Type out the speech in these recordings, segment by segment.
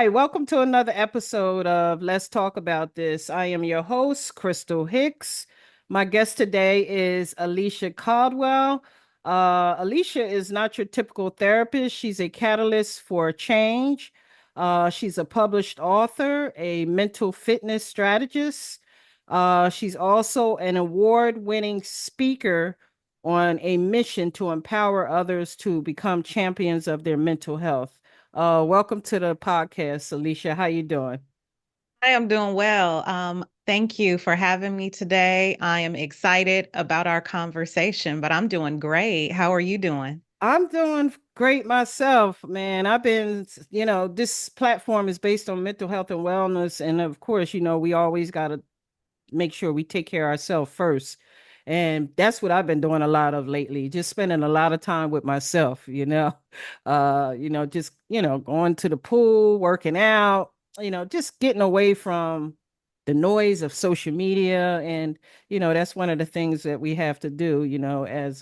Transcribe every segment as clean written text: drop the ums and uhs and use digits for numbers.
Hi, welcome to another episode of Let's Talk About This. I am your host, Crystal Hicks. My guest today is Alicia Caldwell. Alicia is not your typical therapist. She's a catalyst for change. She's a published author, a mental fitness strategist. She's also an award-winning speaker on a mission to empower others to become champions of their mental health. Welcome to the podcast, Alicia. How you doing? I am doing well. Thank you for having me today. I am excited about our conversation, but I'm doing great. How are you doing? I'm doing great myself, man. This platform is based on mental health and wellness, and of course, we always got to make sure we take care of ourselves first. And that's what I've been doing a lot of lately, just spending a lot of time with myself, going to the pool, working out, just getting away from the noise of social media. And, that's one of the things that we have to do, as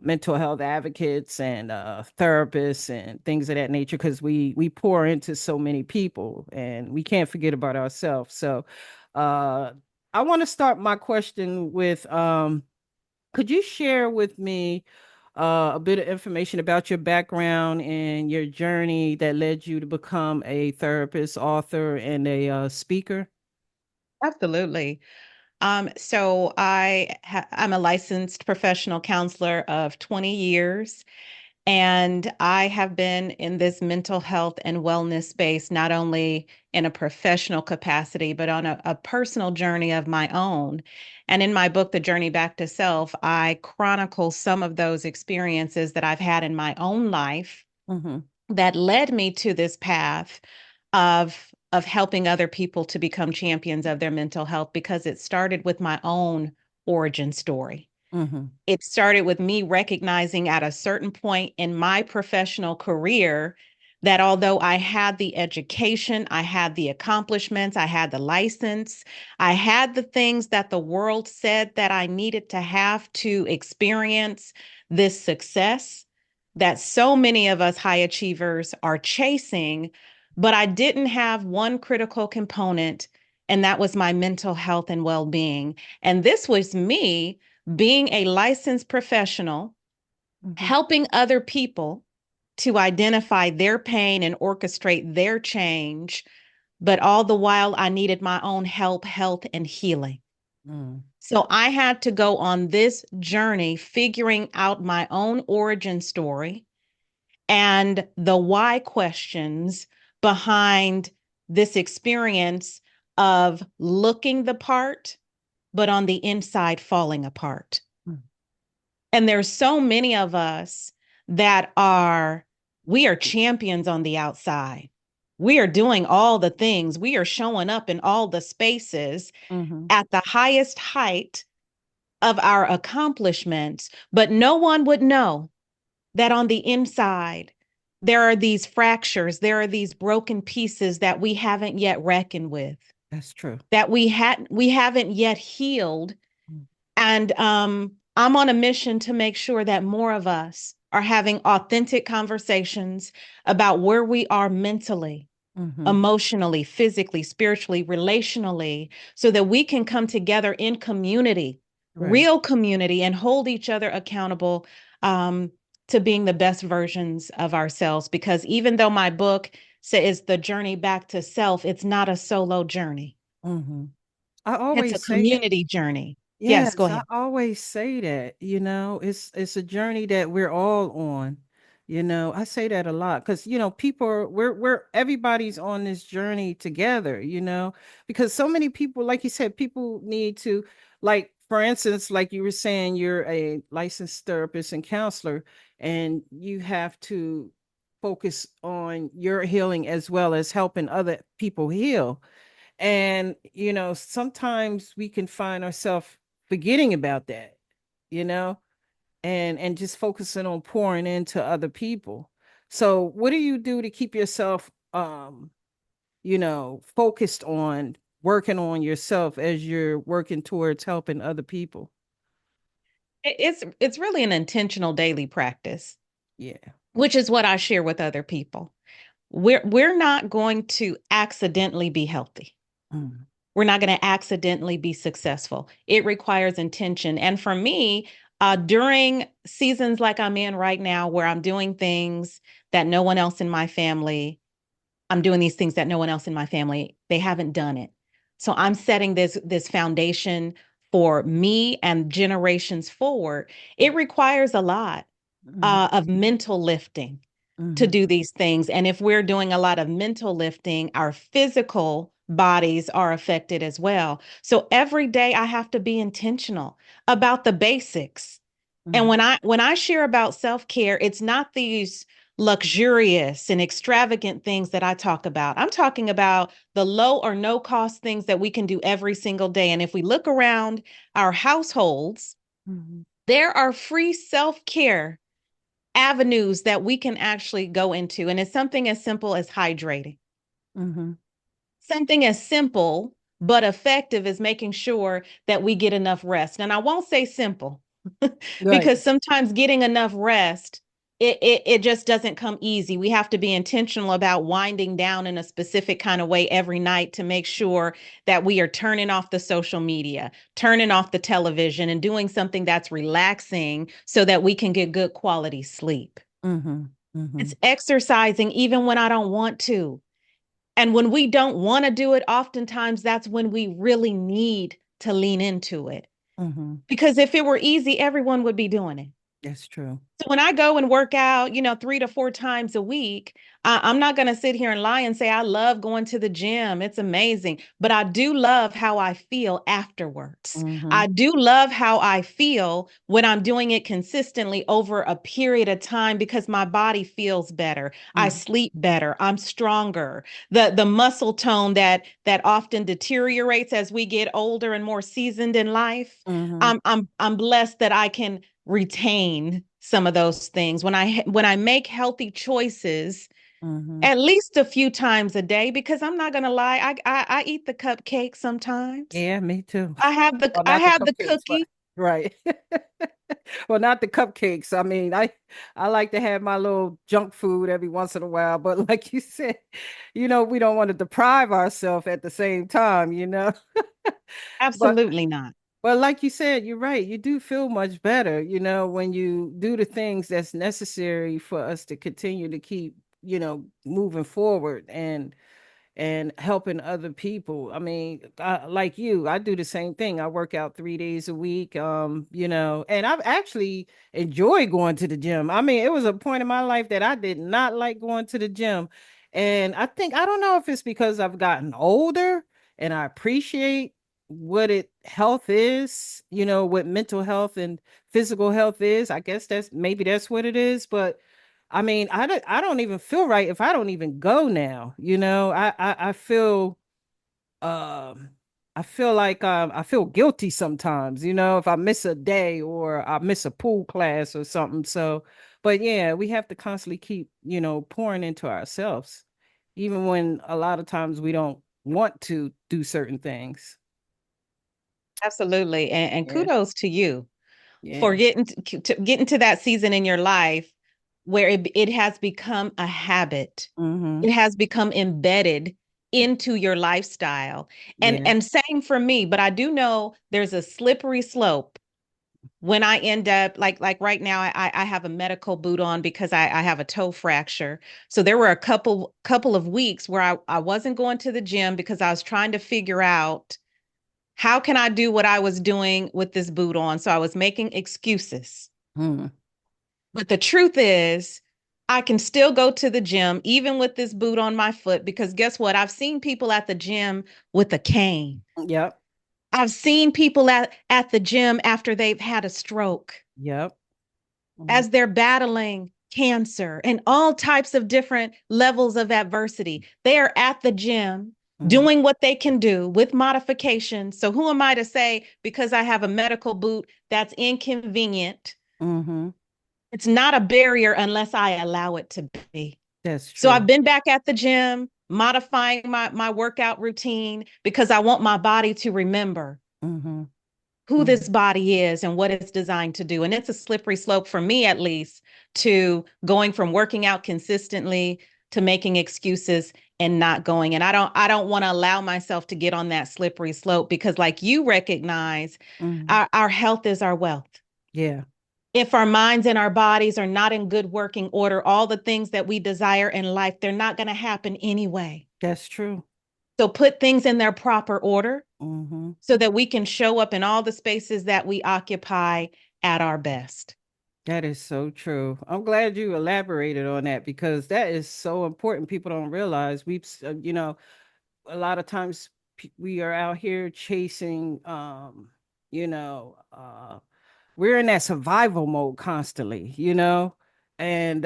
mental health advocates and therapists and things of that nature, because we pour into so many people and we can't forget about ourselves. So uh, I want to start my question with could you share with me a bit of information about your background and your journey that led you to become a therapist, author, and a speaker? Absolutely. I'm a licensed professional counselor of 20 years, and I have been in this mental health and wellness space, not only in a professional capacity, but on a personal journey of my own. And in my book, The Journey Back to Self, I chronicle some of those experiences that I've had in my own life Mm-hmm. that led me to this path of helping other people to become champions of their mental health, because it started with my own origin story. Mm-hmm. It started with me recognizing at a certain point in my professional career that although I had the education, I had the accomplishments, I had the license, I had the things that the world said that I needed to have to experience this success that so many of us high achievers are chasing, but I didn't have one critical component, and that was my mental health and well being. And this was me being a licensed professional, Mm-hmm. helping other people to identify their pain and orchestrate their change. But all the while, I needed my own help, health, and healing. Mm-hmm. So I had to go on this journey, figuring out my own origin story and the why questions behind this experience of looking the part, but on the inside falling apart. And there's so many of us that we are champions on the outside. We are doing all the things. We are showing up in all the spaces Mm-hmm. at the highest height of our accomplishments, but no one would know that on the inside, there are these fractures, there are these broken pieces that we haven't yet reckoned with, That's true. that we haven't yet healed. And I'm on a mission to make sure that more of us are having authentic conversations about where we are mentally, Mm-hmm. emotionally, physically, spiritually, relationally, so that we can come together in community, Right. real community, and hold each other accountable um, to being the best versions of ourselves. Because even though my book says the journey back to self, it's not a solo journey, Mm-hmm. I it's a always say that. community journey. Yes, go Yes, I ahead. always say that, it's a journey that we're all on. I say that a lot because people are we're everybody's on this journey together, because so many people, like you said, people need to, like, for instance, like you were saying, you're a licensed therapist and counselor, and you have to focus on your healing as well as helping other people heal. And, sometimes we can find ourselves forgetting about that, you know, and just focusing on pouring into other people. So what do you do to keep yourself focused on working on yourself as you're working towards helping other people? It's really an intentional daily practice, Yeah. which is what I share with other people. we're not going to accidentally be healthy. Mm, We're not going to accidentally be successful. It requires intention. And for me, during seasons like I'm in right now, where I'm doing things that no one else in my family, I'm doing these things that no one else in my family, they haven't done it. So I'm setting this foundation for me and generations forward. It requires a lot mm, of mental lifting to mm, do these things. And if we're doing a lot of mental lifting, our physical bodies are affected as well. So every day I have to be intentional about the basics. And mm, when I share about self-care, it's not these luxurious and extravagant things that I talk about. I'm talking about the low or no cost things that we can do every single day. And if we look around our households, mm, there are free self-care avenues that we can actually go into. And it's something as simple as hydrating. mm, Something as simple but effective as making sure that we get enough rest. And I won't say simple right. because sometimes getting enough rest, it just doesn't come easy. We have to be intentional about winding down in a specific kind of way every night to make sure that we are turning off the social media, turning off the television, and doing something that's relaxing so that we can get good quality sleep. Mm, mm, It's exercising even when I don't want to. And when we don't want to do it, oftentimes that's when we really need to lean into it. mm. Because if it were easy, everyone would be doing it. That's true. So when I go and work out, 3 to 4 times a week, I'm not going to sit here and lie and say I love going to the gym. It's amazing. But I do love how I feel afterwards. I Mm, do love how I feel when I'm doing it consistently over a period of time because my body feels better. I mm, sleep better. I'm stronger. The muscle tone that often deteriorates as we get older and more seasoned in life. mm, I'm blessed that I can retain some of those things when I make healthy choices mm. at least a few times a day, because I'm not gonna lie, I eat the cupcake sometimes. Yeah, me too. I have the Well, I not the have the cupcakes, but cookie. right. Well, not the cupcakes. I mean, I like to have my little junk food every once in a while, but like you said, we don't want to deprive ourselves at the same time. But Absolutely not. well, like you said, you're right. You do feel much better, when you do the things that's necessary for us to continue to keep, moving forward and helping other people. I mean, like you, I do the same thing. I work out 3 days a week, and I've actually enjoyed going to the gym. I mean, it was a point in my life that I did not like going to the gym. And I don't know if it's because I've gotten older and I appreciate what health is, what mental health and physical health is. I guess that's what it is. But I mean, I don't even feel right if I don't even go now. Um I feel like I feel guilty sometimes, if I miss a day or I miss a pool class or something. So, but yeah, we have to constantly keep, pouring into ourselves, even when a lot of times we don't want to do certain things. Absolutely. And Yeah. kudos to you for Yeah. getting to that season in your life where it has become a habit. Mm-hmm. It has become embedded into your lifestyle. And Yeah. and same for me, but I do know there's a slippery slope when I end up like right now, I have a medical boot on because I have a toe fracture. So there were a couple of weeks where I wasn't going to the gym because I was trying to figure out how can I do what I was doing with this boot on. So I was making excuses. Mm-hmm. But the truth is, I can still go to the gym even with this boot on my foot because guess what? I've seen people at the gym with a cane. Yep. I've seen people at the gym after they've had a stroke, Yep. Mm-hmm. as they're battling cancer and all types of different levels of adversity. They are at the gym doing what they can do with modifications. So who am I to say because I have a medical boot that's inconvenient? Mm-hmm. It's not a barrier unless I allow it to be. That's So true. I've been back at the gym, modifying my workout routine because I want my body to remember Mm-hmm. who Mm-hmm. this body is and what it's designed to do. And it's a slippery slope for me, at least, to going from working out consistently to making excuses and not going. And I don't want to allow myself to get on that slippery slope because like you recognize, Mhm. our health is our wealth. Yeah, If our minds and our bodies are not in good working order, all the things that we desire in life, they're not going to happen anyway. that's true. So put things in their proper order Hmm. so that we can show up in all the spaces that we occupy at our best. That is so true. I'm glad you elaborated on that because that is so important. People don't realize a lot of times we are out here chasing, you know, we're in that survival mode constantly, and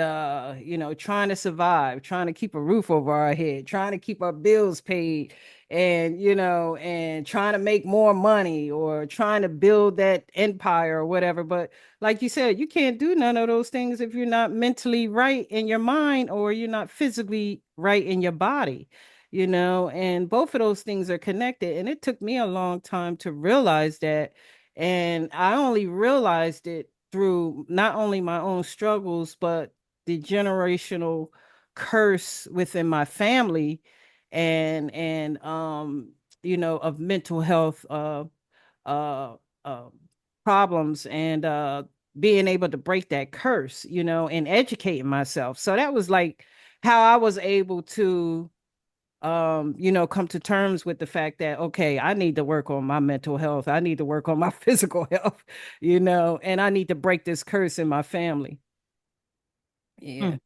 trying to survive, trying to keep a roof over our head, trying to keep our bills paid, and and trying to make more money or trying to build that empire or whatever. But like you said, you can't do none of those things if you're not mentally right in your mind or you're not physically right in your body. And both of those things are connected, and it took me a long time to realize that, and I only realized it through not only my own struggles, but the generational curse within my family, and of mental health uh, uh, problems, and being able to break that curse, and educating myself. So that was like how I was able to come to terms with the fact that, okay, I need to work on my mental health. I need to work on my physical health, and I need to break this curse in my family. Yeah.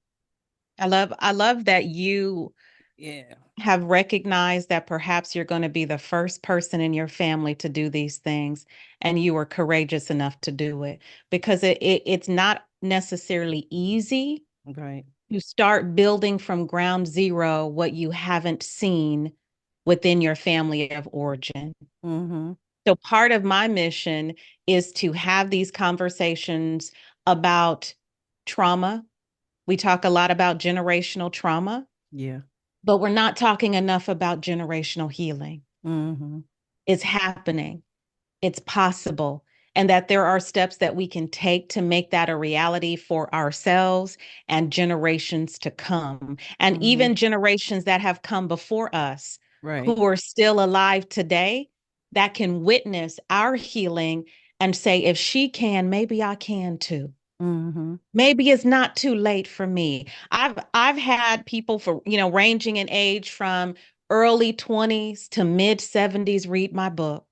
Mm. I love that you Yeah. have recognized that perhaps you're going to be the first person in your family to do these things and you were courageous enough to do it because it's not necessarily easy Right. to start building from ground zero what you haven't seen within your family of origin. Mm-hmm. So part of my mission is to have these conversations about trauma. We talk a lot about generational trauma, Yeah. but we're not talking enough about generational healing. Mm-hmm. It's happening, it's possible, and that there are steps that we can take to make that a reality for ourselves and generations to come, and Mm-hmm. even generations that have come before us Right. who are still alive today that can witness our healing and say, if she can, maybe I can too. Mm-hmm. Maybe it's not too late for me. I've had people for, ranging in age from early 20s to mid 70s read my book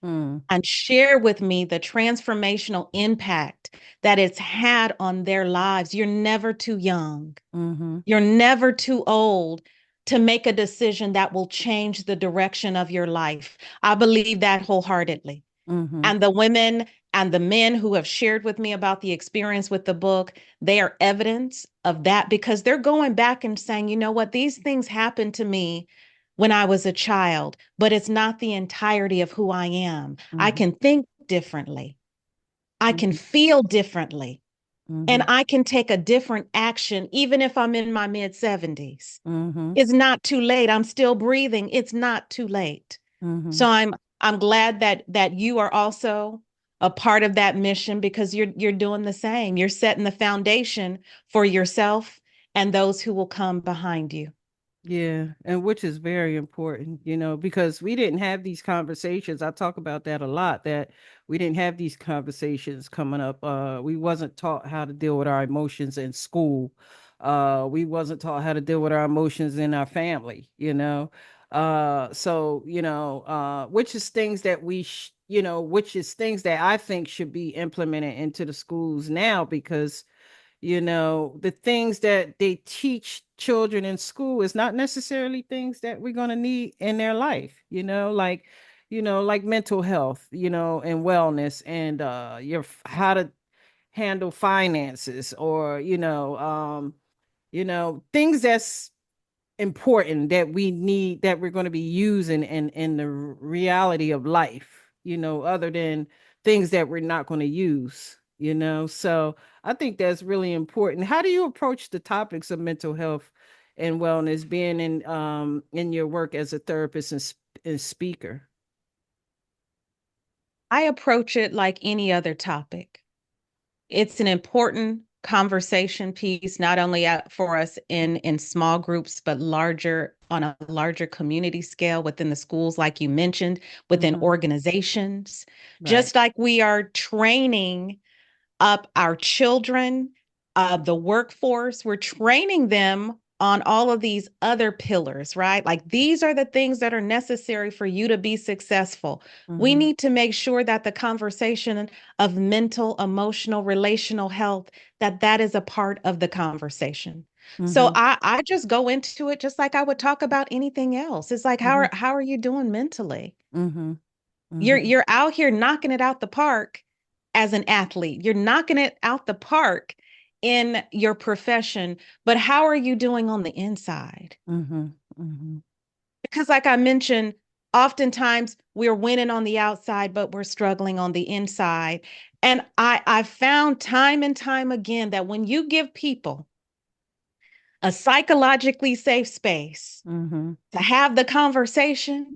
Mm. and share with me the transformational impact that it's had on their lives. You're never too young. Mm-hmm. You're never too old to make a decision that will change the direction of your life. I believe that wholeheartedly. Mm-hmm. And the women and the men who have shared with me about the experience with the book, they are evidence of that because they're going back and saying, you know what, these things happened to me when I was a child, but it's not the entirety of who I am. I Mm-hmm. can think differently, I can Mm-hmm. feel differently, and Mm-hmm. I can take a different action, even if I'm in my mid 70s. Mm-hmm. It's not too late. I'm still breathing. It's not too late. Mm-hmm. So I'm glad that you are also a part of that mission because you're doing the same. You're setting the foundation for yourself and those who will come behind you. Yeah, and which is very important, because we didn't have these conversations. I talk about that a lot, that we didn't have these conversations coming up. We wasn't taught how to deal with our emotions in school. We wasn't taught how to deal with our emotions in our family, so, which is things that which is things that I think should be implemented into the schools now, because the things that they teach children in school is not necessarily things that we're going to need in their life, like mental health, and wellness, and your how to handle finances, or things that's important that we need, that we're going to be using in the reality of life, other than things that we're not going to use, so I think that's really important. How do you approach the topics of mental health and wellness, being in your work as a therapist and speaker? I approach it like any other topic. It's an important conversation piece, not only for us in small groups, but larger on a larger community scale within the schools, like you mentioned, within Mm-hmm. organizations, Right. just like we are training up our children, the workforce. We're training them on all of these other pillars, right? Like these are the things that are necessary for you to be successful. We Mm-hmm. need to make sure that the conversation of mental, emotional, relational health, that is a part of the conversation. So Mm-hmm. I just go into it just like I would talk about anything else. It's like Mm-hmm. how are you doing mentally? Mm-hmm. You're Mm-hmm. you're out here knocking it out the park as an athlete. You're knocking it out the park in your profession, but how are you doing on the inside? Mm-hmm. Mm-hmm. Because like I mentioned, oftentimes we're winning on the outside, but we're struggling on the inside. And I've found time and time again that when you give people a psychologically safe space Mm-hmm. to have the conversation,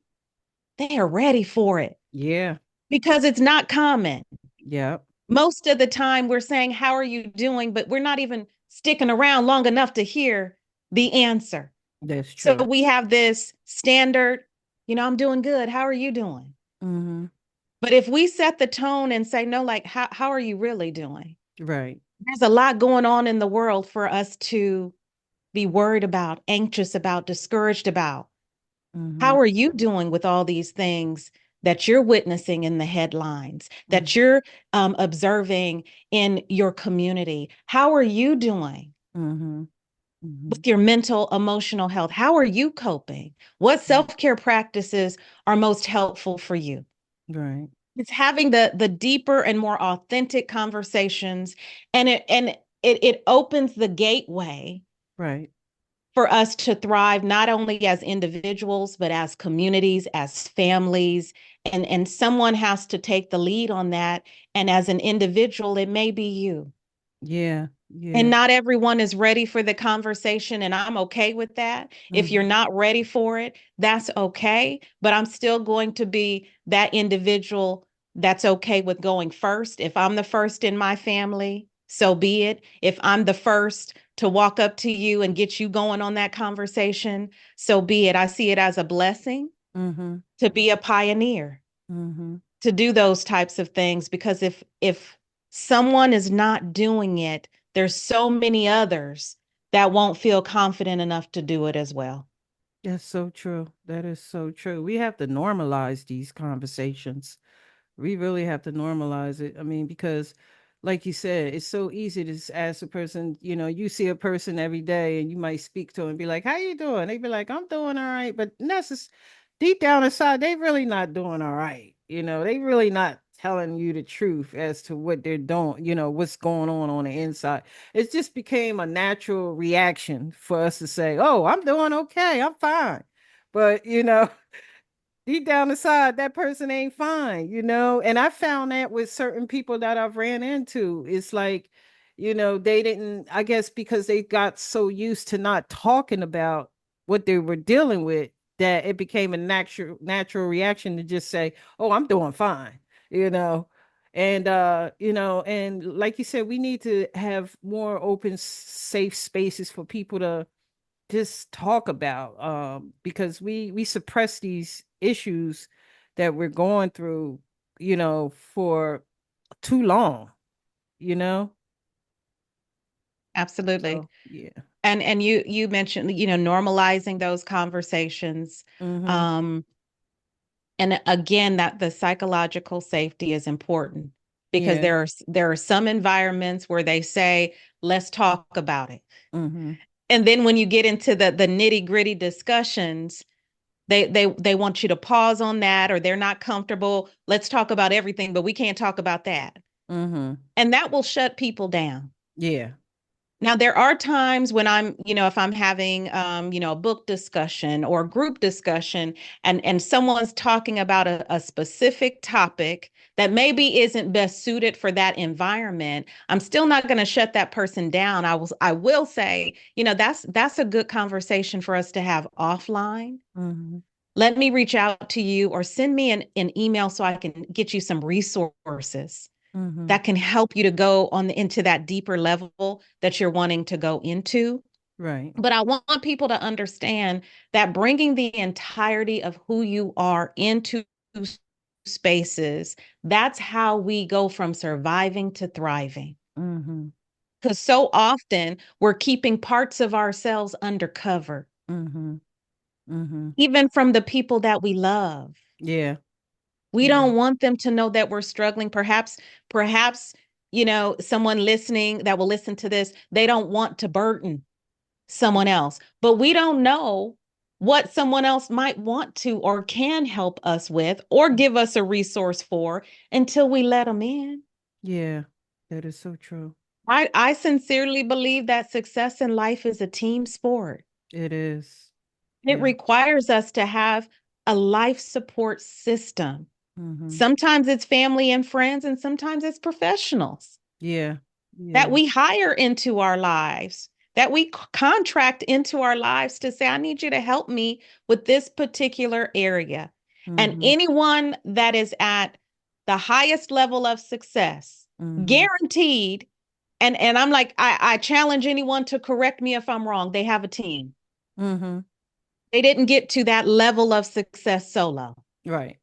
they are ready for it Yeah. because it's not common. Yep. Most of the time we're saying, how are you doing? But we're not even sticking around long enough to hear the answer. That's So true. we have this standard, I'm doing good. How are you doing? Mm-hmm. But if we set the tone and say, no, like, how are you really doing? Right. There's a lot going on in the world for us to be worried about, anxious about, discouraged about. Mm-hmm. How are you doing with all these things that you're witnessing in the headlines, Mm-hmm. that you're observing in your community? How are you doing Mm-hmm. Mm-hmm. with your mental, emotional health? How are you coping? What self-care practices are most helpful for you? Right. It's having the deeper and more authentic conversations, and it opens the gateway Right. for us to thrive not only as individuals but as communities, as families, and someone has to take the lead on that. And as an individual, it may be you. Yeah. And Yeah. not everyone is ready for the conversation, and I'm okay with that. If you're Mm-hmm. not ready for it, that's okay, but I'm still going to be that individual that's okay with going first. If I'm the first in my family, so be it. If I'm the first to walk up to you and get you going on that conversation, so be it. I see it as a blessing Mm-hmm. to be a pioneer, Mm-hmm. to do those types of things, because if someone is not doing it, there's so many others that won't feel confident enough to do it as well. That's so true. That is so true. We have to normalize these conversations. We really have to normalize it. I mean, because like you said, it's so easy to just ask a person, you see a person every day and you might speak to them and be like, how you doing? They be like, I'm doing all right. But that's just deep down inside, they really not doing all right. They really not telling you the truth as to what they're doing, what's going on the inside. It just became a natural reaction for us to say, oh, I'm doing okay. I'm fine. But, deep down inside, that person ain't fine. And I found that with certain people that I've ran into. It's like, they didn't, I guess because they got so used to not talking about what they were dealing with, that it became a natural reaction to just say, oh, I'm doing fine, you know. And like you said, we need to have more open, safe spaces for people to just talk about, because we suppress these issues that we're going through, for too long, you know Absolutely. so yeah. And you mentioned, normalizing those conversations. Mm-hmm. Um, and again, that the psychological safety is important because Yeah. there are some environments where they say, let's talk about it. Mm-hmm. And then when you get into the nitty-gritty discussions, they want you to pause on that, or they're not comfortable. Let's talk about everything, but we can't talk about that. Mm-hmm. And that will shut people down. Yeah. Now, there are times when if I'm having, a book discussion or a group discussion, and someone's talking about a specific topic that maybe isn't best suited for that environment, I'm still not going to shut that person down. I will say, that's a good conversation for us to have offline. Mm-hmm. Let me reach out to you or send me an email so I can get you some resources Mm-hmm. that can help you to go on into that deeper level that you're wanting to go into. Right. But I want people to understand that bringing the entirety of who you are into spaces, that's how we go from surviving to thriving. Mm-hmm. Because so often we're keeping parts of ourselves undercover, Mm-hmm. Mm-hmm. even from the people that we love. Yeah. We Yeah. don't want them to know that we're struggling. Perhaps, someone listening that will listen to this, they don't want to burden someone else, but we don't know what someone else might want to or can help us with or give us a resource for until we let them in. Yeah. That is so true. I sincerely believe that success in life is a team sport. It is. It Yeah. requires us to have a life support system. Mm-hmm. Sometimes it's family and friends, and sometimes it's professionals Yeah. that Yeah. we hire into our lives, that we contract into our lives to say, I need you to help me with this particular area. And Mm-hmm. anyone that is at the highest level of success, Mm-hmm. guaranteed, and I'm like, I challenge anyone to correct me if I'm wrong. They have a team. Mm-hmm. They didn't get to that level of success solo. Right.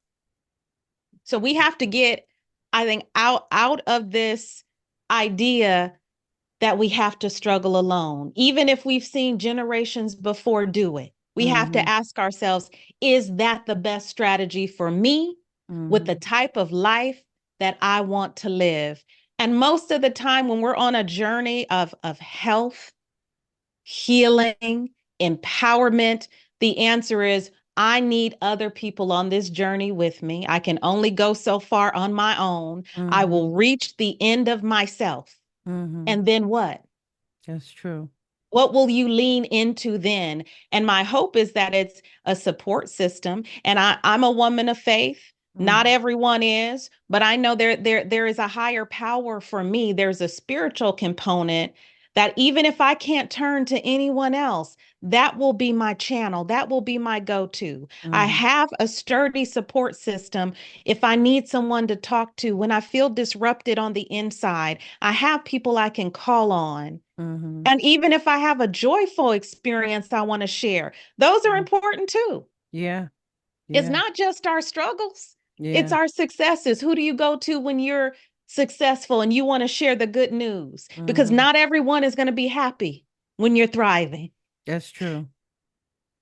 So we have to get, I think, out of this idea that we have to struggle alone, even if we've seen generations before do it. We have Mm-hmm. to ask ourselves, is that the best strategy for me with the Mm-hmm. type of life that I want to live? And most of the time, when we're on a journey of health, healing, empowerment, the answer is I need other people on this journey with me. I can only go so far on my own. I Mm-hmm. will reach the end of myself. Mm-hmm. And then what? That's true. What will you lean into then? And my hope is that it's a support system. And I'm a woman of faith. Not Mm-hmm. everyone is, but I know there is a higher power for me. There's a spiritual component that even if I can't turn to anyone else, that will be my channel. That will be my go-to. I Mm-hmm. have a sturdy support system. If I need someone to talk to, when I feel disrupted on the inside, I have people I can call on. Mm-hmm. And even if I have a joyful experience I want to share, those are important too. Yeah. It's Yeah. not just our struggles, it's Yeah. our successes. Who do you go to when you're successful and you want to share the good news? Because Mm-hmm. not everyone is going to be happy when you're thriving. That's true.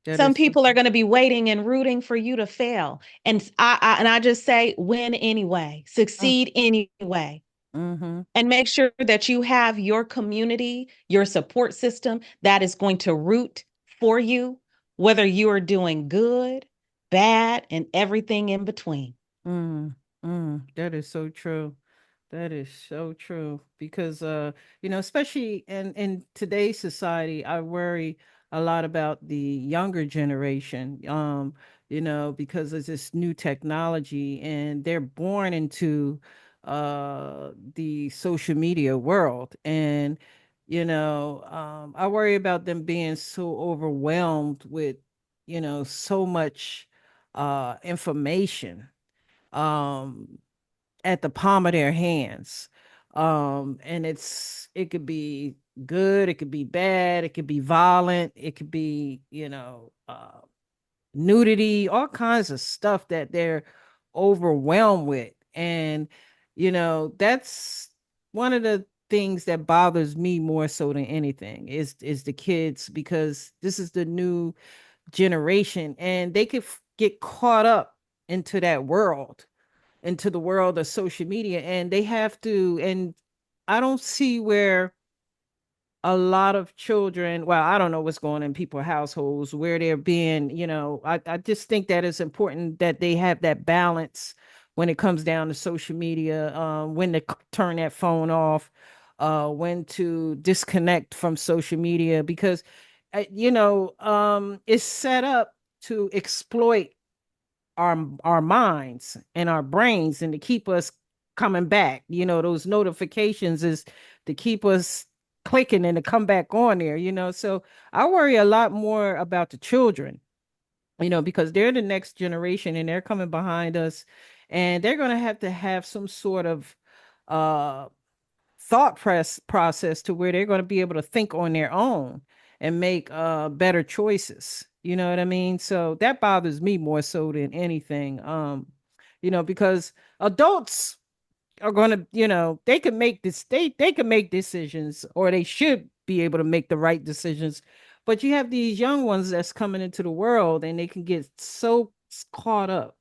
That Some is so people are true. going to be waiting and rooting for you to fail. And I just say win anyway, succeed anyway. Mm-hmm. And make sure that you have your community, your support system that is going to root for you, whether you are doing good, bad, and everything in between. Mm, that is so true. That is so true because especially in today's society, I worry a lot about the younger generation. Because there's this new technology and they're born into the social media world and I worry about them being so overwhelmed with, so much information um at the palm of their hands. And it could be good, it could be bad, it could be violent, it could be, nudity, all kinds of stuff that they're overwhelmed with. And that's one of the things that bothers me more so than anything is the kids, because this is the new generation and they could get caught up into that world, into the world of social media, and they have to. And I don't see where a lot of children, well, I don't know what's going on in people's households where they're being, I just think that it's important that they have that balance when it comes down to social media, when to turn that phone off, when to disconnect from social media, because it's set up to exploit our minds and our brains and to keep us coming back. Those notifications is to keep us clicking and to come back on there, so I worry a lot more about the children, because they're the next generation and they're coming behind us, and they're going to have some sort of uh thought process to where they're going to be able to think on their own and make better choices. You know what I mean? So that bothers me more so than anything. Because adults are going to, they can make this they can make decisions, or they should be able to make the right decisions. But you have these young ones that's coming into the world, and they can get so caught up.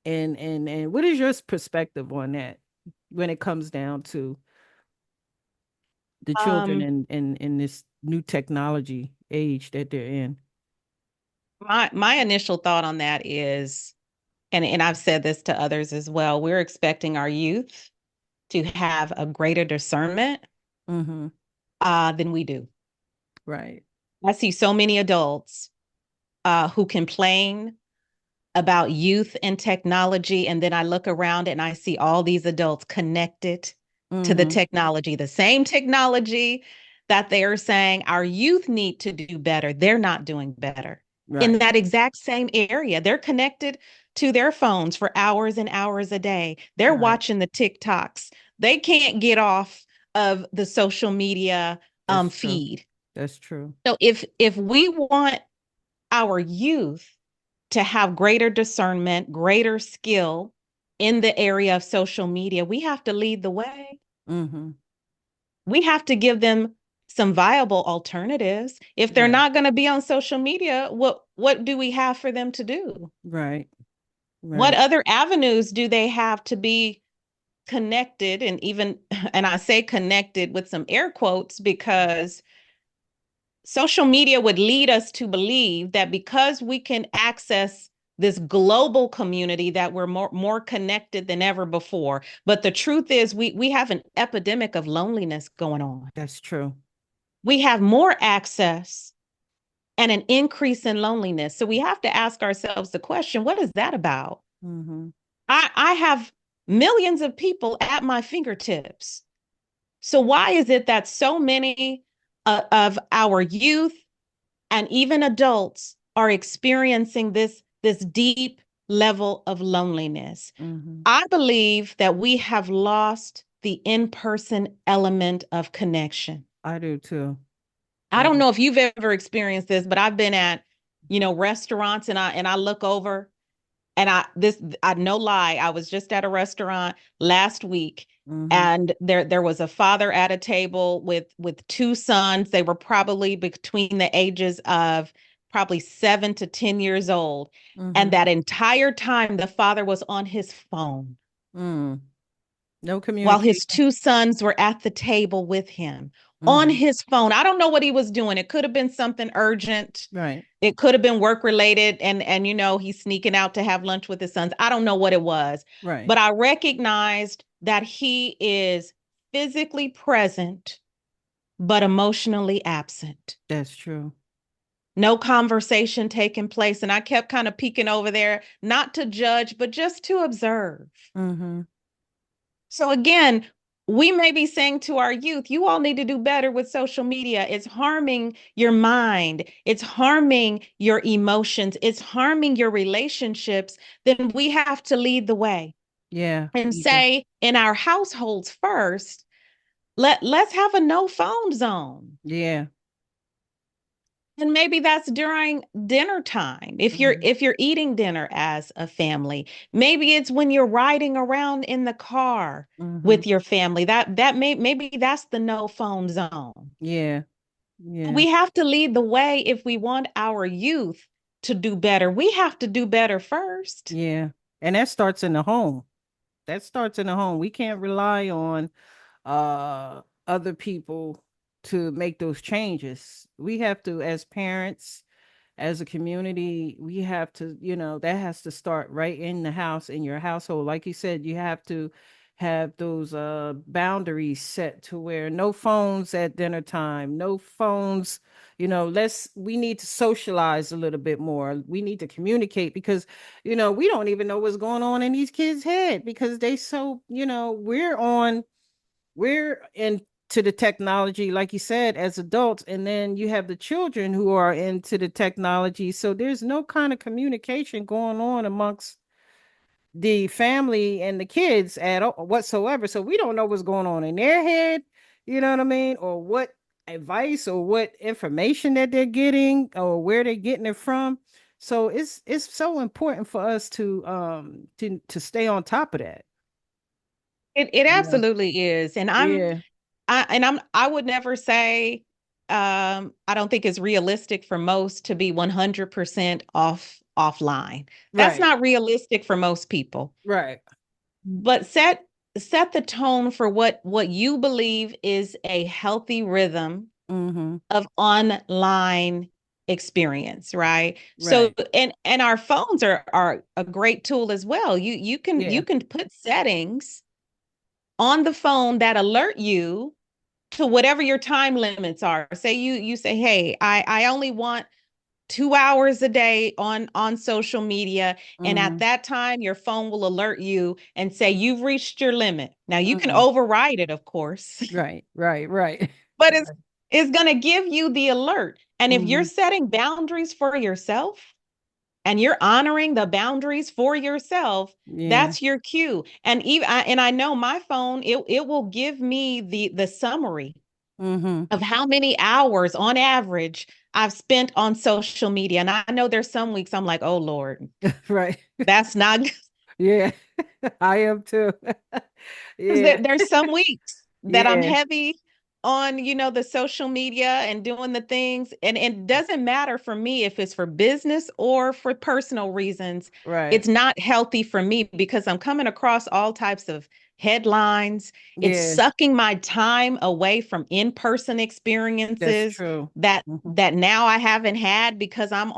And what is your perspective on that when it comes down to the children Um, in this new technology age that they're in? my initial thought on that is, and I've said this to others as well, we're expecting our youth to have a greater discernment Mm-hmm. than we do. Right. I see so many adults who complain about youth and technology. And then I look around and I see all these adults connected to the Mm-hmm. technology, the same technology that they are saying our youth need to do better. They're not doing better in Right. that exact same area. They're connected to their phones for hours and hours a day. They're Right. watching the TikToks. They can't get off of the social media That's true. feed. That's true. So if we want our youth to have greater discernment, greater skill in the area of social media, we have to lead the way. Mm-hmm. We have to give them some viable alternatives. If they're Yeah. not going to be on social media, what do we have for them to do? Right. What Right. other avenues do they have to be connected, and even, and I say connected with some air quotes, because social media would lead us to believe that because we can access this global community, that we're more connected than ever before. But the truth is, we have an epidemic of loneliness going on. That's true. We have more access and an increase in loneliness. So we have to ask ourselves the question, what is that about? Mm-hmm. I have millions of people at my fingertips. So why is it that so many of our youth and even adults are experiencing this deep level of loneliness? Mm-hmm. I believe that we have lost the in-person element of connection. I do too. I I don't do. know if you've ever experienced this, but I've been at, restaurants, and I look over, and I no lie, I was just at a restaurant last week, Mm-hmm. and there was a father at a table with two sons. They were probably between the ages of probably 7 to 10 years old. And Mm-hmm. that entire time the father was on his phone Mm. No while his communication. two sons were at the table with him on Mm-hmm. his phone. I don't know what he was doing. It could have been something urgent. Right. It could have been work related, and he's sneaking out to have lunch with his sons. I don't know what it was, Right. but I recognized that he is physically present but emotionally absent. That's true. No conversation taking place, and I kept kind of peeking over there, not to judge, but just to observe. Mm-hmm. So again, we may be saying to our youth, you all need to do better with social media. It's harming your mind, it's harming your emotions, it's harming your relationships. Then we have to lead the way Yeah. and You do. say in our households first, let's have a no phone zone. Yeah. And maybe that's during dinner time. If you're Mm-hmm. if you're eating dinner as a family, maybe it's when you're riding around in the car Mm-hmm. with your family. Maybe that's the no phone zone. Yeah. Yeah. We have to lead the way if we want our youth to do better. We have to do better first. Yeah. And that starts in the home. That starts in the home. We can't rely on other people to make those changes. We have to, as parents, as a community, we have to, that has to start right in the house, in your household. Like you said, you have to have those boundaries set to where no phones at dinner time, no phones. We need to socialize a little bit more. We need to communicate, because we don't even know what's going on in these kids' head, because they so, we're into the technology, like you said, as adults, and then you have the children who are into the technology. So there's no kind of communication going on amongst the family and the kids at all whatsoever. So we don't know what's going on in their head, you know what I mean, or what advice or what information that they're getting or where they're getting it from. So it's so important for us to stay on top of that. It You know? absolutely is. And Yeah. I would never say I don't think it's realistic for most to be 100% offline. That's Right. not realistic for most people. Right. But set the tone for what you believe is a healthy rhythm Mm-hmm. of online experience, right? So Right. and our phones are a great tool as well. You Yeah. can put settings on the phone that alert you to whatever your time limits are. Say you say, hey, I only want 2 hours a day on social media, and at Mm-hmm. that time your phone will alert you and say you've reached your limit. Now you can Mm-hmm. override it, of course, Right. Right. Right. but it's going to give you the alert. And if you're Mm-hmm. setting boundaries for yourself and you're honoring the boundaries for yourself, Yeah. that's your cue. And I know my phone, it will give me the summary Mm-hmm. of how many hours on average I've spent on social media. And I know there's some weeks I'm like, oh Lord, Right. that's not Yeah. I am too. because Yeah. there's some weeks that I'm Yeah. heavy on, the social media and doing the things. And it doesn't matter for me if it's for business or for personal reasons. Right. It's not healthy for me because I'm coming across all types of headlines. It's Yeah. sucking my time away from in-person That's experiences true. that Mm-hmm. that now I haven't had because I'm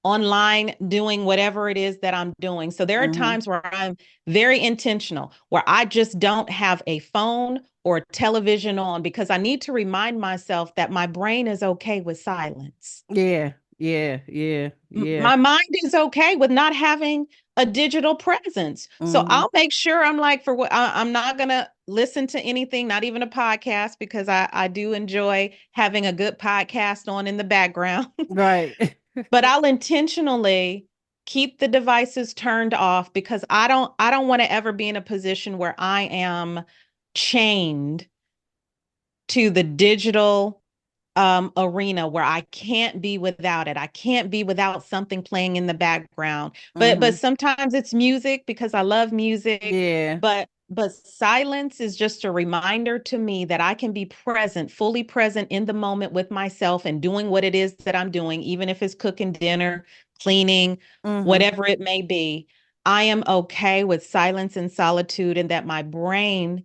online doing whatever it is that I'm doing. So there are Mm-hmm. times where I'm very intentional, where I just don't have a phone or television on because I need to remind myself that my brain is okay with silence. Yeah. Yeah. Yeah. Yeah. My mind is okay with not having a digital presence. So Mm-hmm. I'll make sure I'm like, for what I'm not going to listen to anything, not even a podcast, because I do enjoy having a good podcast on in the background. Right. But I'll intentionally keep the devices turned off because I don't want to ever be in a position where I am chained to the digital arena where I can't be without it. I can't be without something playing in the background. But Mm-hmm. sometimes it's music because I love music, Yeah. but silence is just a reminder to me that I can be present, fully present in the moment with myself and doing what it is that I'm doing, even if it's cooking dinner, cleaning, Mm-hmm. whatever it may be. I am okay with silence and solitude and that my brain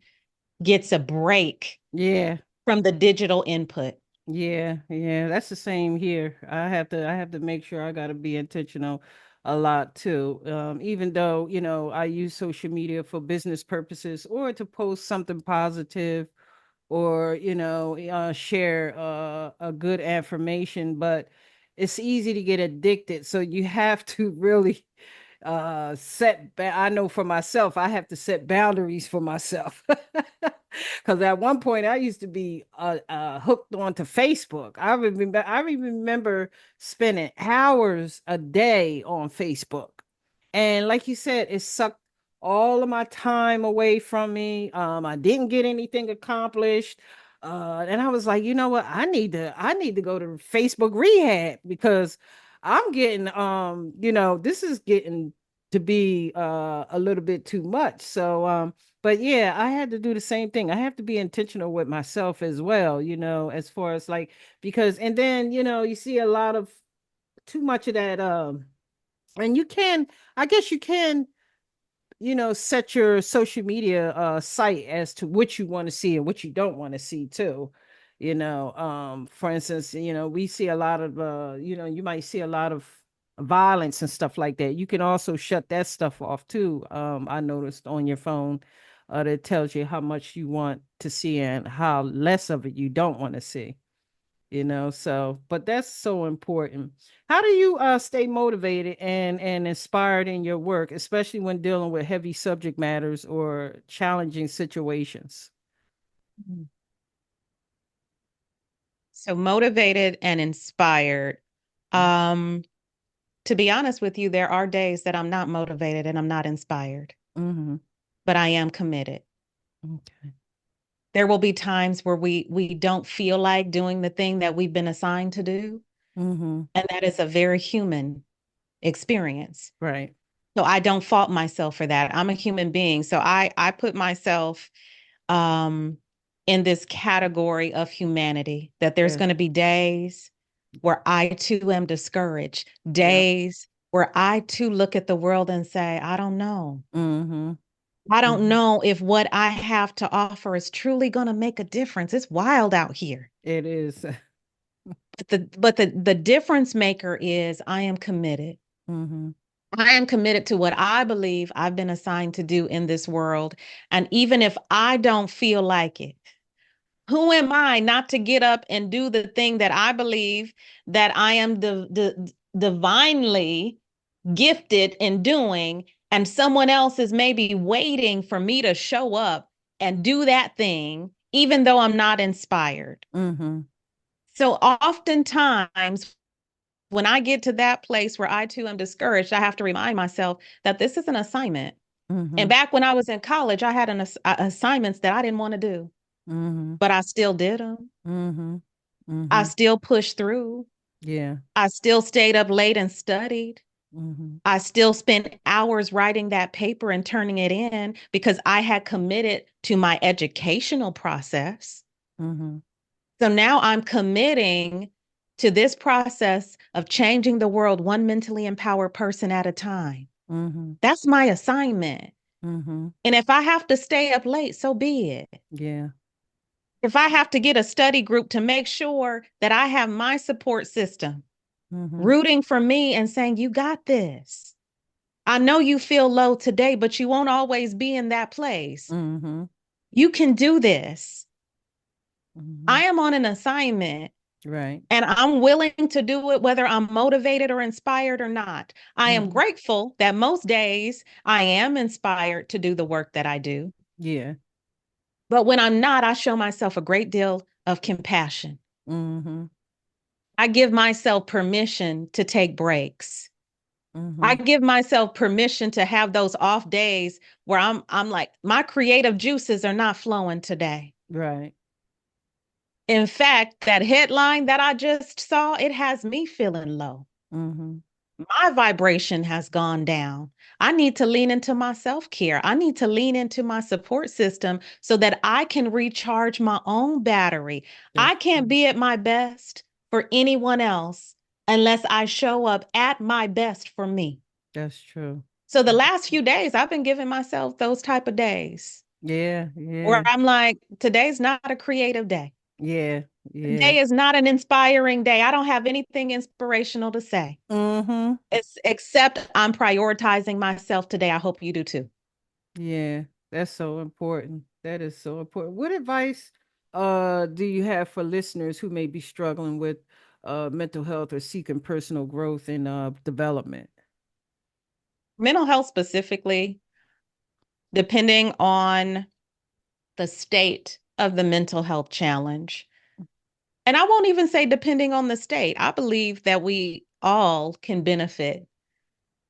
gets a break Yeah. from the digital input. Yeah, yeah, that's the same here. I have to make sure I got to be intentional a lot too. Even though, I use social media for business purposes or to post something positive or, share a good affirmation, but it's easy to get addicted. So you have to really I know for myself I have to set boundaries for myself because at one point I used to be hooked onto Facebook. I remember spending hours a day on Facebook, and like you said, it sucked all of my time away from me. I didn't get anything accomplished. And I was like, you know what, I need to go to Facebook rehab because I'm getting this is getting to be a little bit too much. So but yeah, I had to do the same thing. I have to be intentional with myself as well, as far as like, because and then you see a lot of too much of that and you can, I guess you can, set your social media site as to what you want to see and what you don't want to see too. For instance, we see a lot of you might see a lot of violence and stuff like that. You can also shut that stuff off too. I noticed on your phone that tells you how much you want to see and how less of it you don't want to see. So but that's so important. How do you stay motivated and inspired in your work, especially when dealing with heavy subject matters or challenging situations? So motivated and inspired. Um, to be honest with you, there are days that I'm not motivated and I'm not inspired, Mm-hmm. but I am committed. Okay. There will be times where we don't feel like doing the thing that we've been assigned to do, Mm-hmm. and that is a very human experience. Right. So I don't fault myself for that. I'm a human being, so I put myself um in this category of humanity, that there's Yes. going to be days where I too am discouraged, Yep. days where I too look at the world and say, I don't know. Mm-hmm. I don't Mm-hmm. know if what I have to offer is truly going to make a difference. It's wild out here. It is. But the difference maker is I am committed. Mm-hmm. I am committed to what I believe I've been assigned to do in this world. And even if I don't feel like it, who am I not to get up and do the thing that I believe that I am the divinely gifted in doing, and someone else is maybe waiting for me to show up and do that thing, even though I'm not inspired. Mm-hmm. So oftentimes, when I get to that place where I too am discouraged, I have to remind myself that this is an assignment. Mm-hmm. And back when I was in college, I had assignments that I didn't want to do, Mm-hmm. but I still did them. Mm-hmm. I Mm-hmm. still pushed through. Yeah. I still stayed up late and studied. Mm-hmm. I still spent hours writing that paper and turning it in because I had committed to my educational process. Mm-hmm. So now I'm committing to this process of changing the world one mentally empowered person at a time. Mm-hmm. That's my assignment. Mm-hmm. And if I have to stay up late, so be it. Yeah. If I have to get a study group to make sure that I have my support system Mm-hmm. rooting for me and saying, you got this. I know you feel low today, but you won't always be in that place. Mm-hmm. You can do this. Mm-hmm. I am on an assignment Right. and I'm willing to do it whether I'm motivated or inspired or not. I am Mm-hmm. grateful that most days I am inspired to do the work that I do. Yeah. But when I'm not, I show myself a great deal of compassion. Mm-hmm. I give myself permission to take breaks. I Mm-hmm. give myself permission to have those off days where I'm like, my creative juices are not flowing today. Right. In fact, that headline that I just saw, it has me feeling low. Mm-hmm. My vibration has gone down. I need to lean into my self-care. I need to lean into my support system so that I can recharge my own battery. I That's can't true. be at my best for anyone else unless I show up at my best for me. That's true. So the last few days, I've been giving myself those type of days Yeah. where Yeah. I'm like, today's not a creative day. Yeah. Yeah. Today is not an inspiring day. I don't have anything inspirational to say. Mm-hmm. It's except I'm prioritizing myself today. I hope you do too. Yeah. That's so important. That is so important. What advice do you have for listeners who may be struggling with mental health or seeking personal growth and development? Mental health specifically, depending on the state of the mental health challenge. And I won't even say depending on the state. I believe that we all can benefit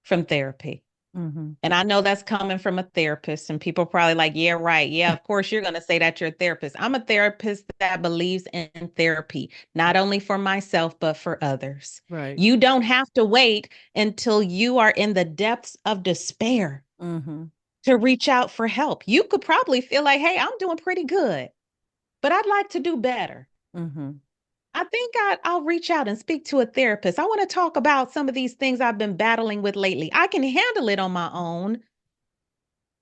from therapy. Mm-hmm. And I know that's coming from a therapist, and people are probably like, yeah, right. Yeah, of course you're going to say that you're a therapist. I'm a therapist that believes in therapy, not only for myself, but for others. Right. You don't have to wait until you are in the depths of despair Mm-hmm. to reach out for help. You could probably feel like, hey, I'm doing pretty good, but I'd like to do better. Mm-hmm. I think I'll reach out and speak to a therapist. I want to talk about some of these things I've been battling with lately. I can handle it on my own,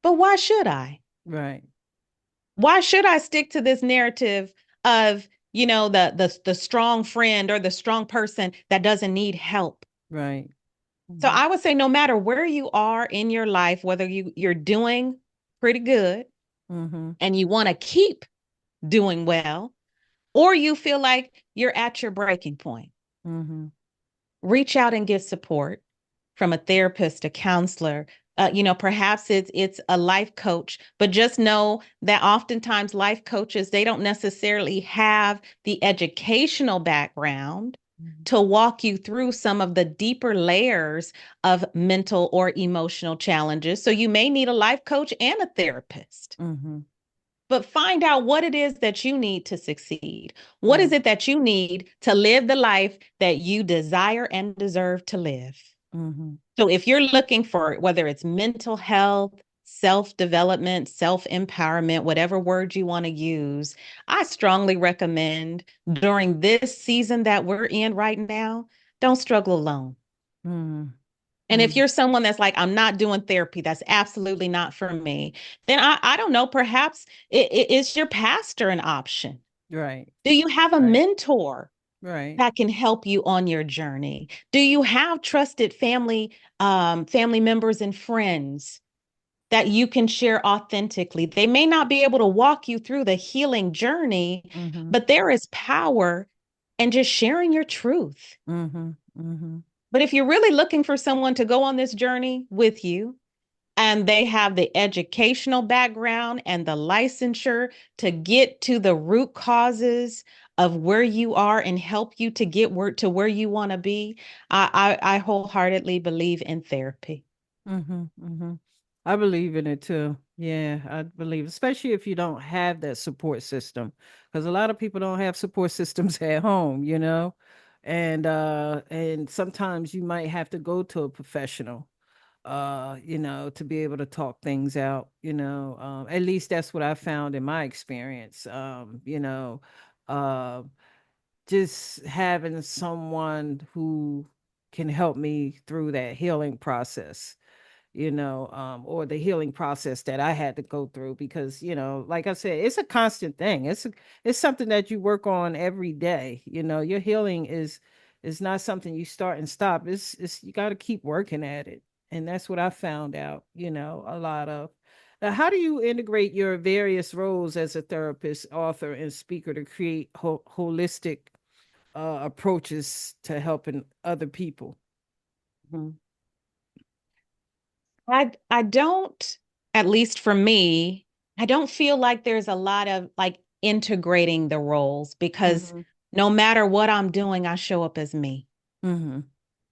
but why should I? Right. Why should I stick to this narrative of, the strong friend or the strong person that doesn't need help? Right. So Mm-hmm. I would say no matter where you are in your life, whether you're doing pretty good Mm-hmm. and you want to keep doing well, or you feel like you're at your breaking point, Mm-hmm. reach out and get support from a therapist, a counselor. Perhaps it's a life coach, but just know that oftentimes life coaches, they don't necessarily have the educational background Mhm. to walk you through some of the deeper layers of mental or emotional challenges. So you may need a life coach and a therapist, Mhm. but find out what it is that you need to succeed. What is Mhm. it that you need to live the life that you desire and deserve to live? Mhm. So if you're looking for whether it's mental health, self-development, self-empowerment, whatever word you want to use, I strongly recommend during this season that we're in right now, don't struggle alone. Mhm. And if Mhm. you're someone that's like, I'm not doing therapy, that's absolutely not for me, then I don't know, perhaps is your pastor an option? Right. Do you have a Right. mentor Right. that can help you on your journey? Do you have trusted family members and friends that you can share authentically? They may not be able to walk you through the healing journey, Mhm. but there is power in just sharing your truth. Mhm. Mhm. But if you're really looking for someone to go on this journey with you, and they have the educational background and the licensure to get to the root causes of where you are and help you to get to where you want to be, I wholeheartedly believe in therapy. Mhm. Mhm. I believe in it too. Yeah, I believe, especially if you don't have that support system, because a lot of people don't have support systems at home, and sometimes you might have to go to a professional, to be able to talk things out. At least that's what I found in my experience. Uh, just having someone who can help me through that healing process, or the healing process that I had to go through, because, like I said, it's a constant thing. It's something that you work on every day. Your healing is not something you start and stop. It's you got to keep working at it. And that's what I found out, a lot of. How do you integrate your various roles as a therapist, author, and speaker to create holistic approaches to helping other people? Mhm. I don't, at least for me, I don't feel like there's a lot of like integrating the roles because Mm-hmm. no matter what I'm doing, I show up as me. Mm-hmm.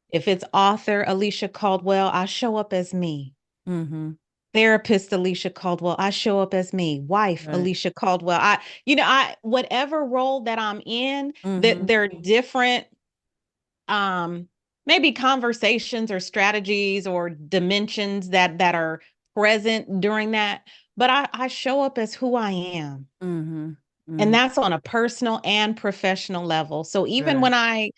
If it's author Alicia Caldwell, I show up as me. Mm-hmm. Therapist Alicia Caldwell, I show up as me. Wife Right. Alicia Caldwell, I whatever role that I'm in, that Mm-hmm. they're different um maybe conversations or strategies or dimensions that are present during that, but I show up as who I am. Mm-hmm. And Mm-hmm. that's on a personal and professional level. So even Right.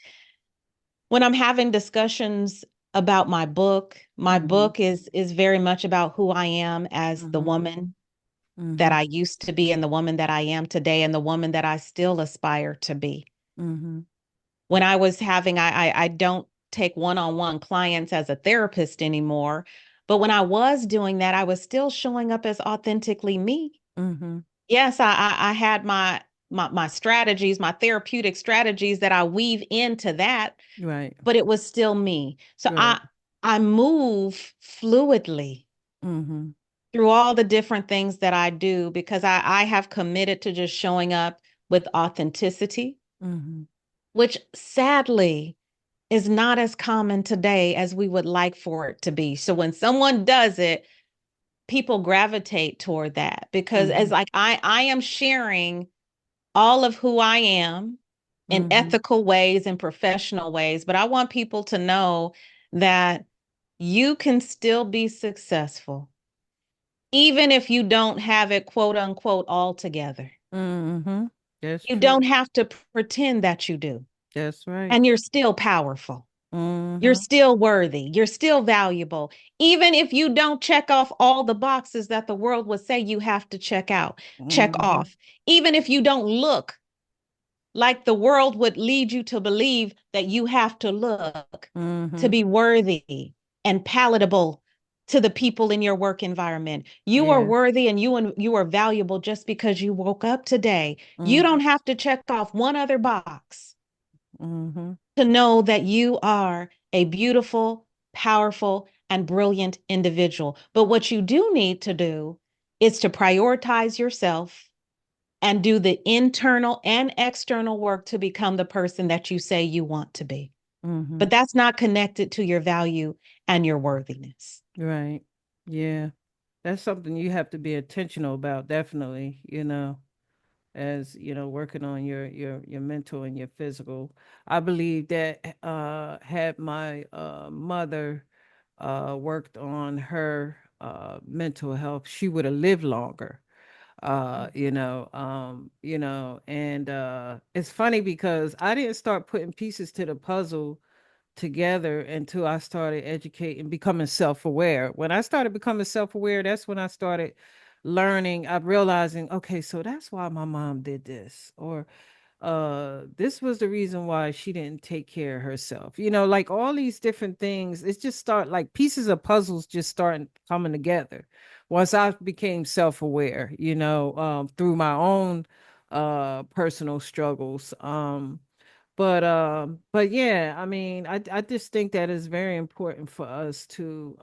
when I'm having discussions about my Mm-hmm. book is very much about who I am as the Mm-hmm. woman that Mm-hmm. I used to be and the woman that I am today and the woman that I still aspire to be. Mm-hmm. When I was having, I don't take one-on-one clients as a therapist anymore, but when I was doing that, I was still showing up as authentically me. Mm-hmm. Yes, I had my strategies, my therapeutic strategies that I weave into that, Right. but it was still me. So Right. I move fluidly Mm-hmm. through all the different things that I do because I have committed to just showing up with authenticity, Mm-hmm. which sadly is not as common today as we would like for it to be. So when someone does it, people gravitate toward that because Mm-hmm. as like I am sharing all of who I am in Mm-hmm. ethical ways and professional ways, but I want people to know that you can still be successful even if you don't have it quote unquote all together. Mm-hmm. That's You true. don't have to pretend that you do. That's right. And you're still powerful. You're Mm-hmm. still worthy. You're still valuable. Even if you don't check off all the boxes that the world would say you have to check Mm-hmm. off. Even if you don't look like the world would lead you to believe that you have to look to Mm-hmm. be worthy and palatable to the people in your work environment. You are Yeah. worthy and you are valuable just because you woke up today. You Mm-hmm. don't have to check off one other box Mm-hmm. to know that you are a beautiful, powerful, and brilliant individual. But what you do need to do is to prioritize yourself and do the internal and external work to become the person that you say you want to be. Mm-hmm. But that's not connected to your value and your worthiness. Right. Yeah. That's something you have to be intentional about, definitely, as working on your mental and your physical. I believe that had my mother worked on her mental health, she would have lived longer. And it's funny because I didn't start putting pieces to the puzzle together until I started educating, becoming self-aware. When I started becoming self-aware, that's when I started learning. I'm realizing, okay, so that's why my mom did this, or this was the reason why she didn't take care of herself. Like all these different things, it just start like pieces of puzzles just starting coming together once I became self-aware, through my own personal struggles. But yeah, I mean, I just think that it's very important for us to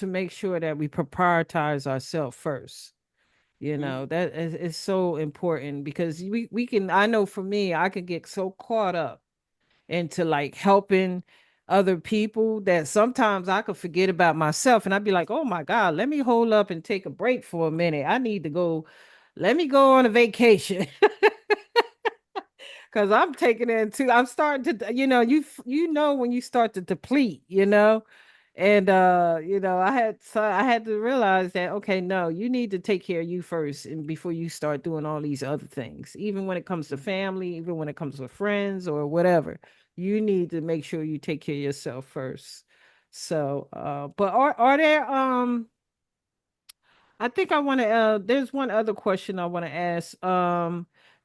make sure that we prioritize ourselves first. That is so important because we can, I know for me, I could get so caught up into like helping other people that sometimes I could forget about myself, and I'd be like, oh my God, let me hold up and take a break for a minute. I need to go, let me go on a vacation. Because I'm taking it into, I'm starting to, when you start to deplete, and I had to realize that, okay, no, you need to take care of you first, and before you start doing all these other things, even when it comes to family, even when it comes to friends or whatever, you need to make sure you take care of yourself first. So, but are there I think I want to there's one other question I want to ask.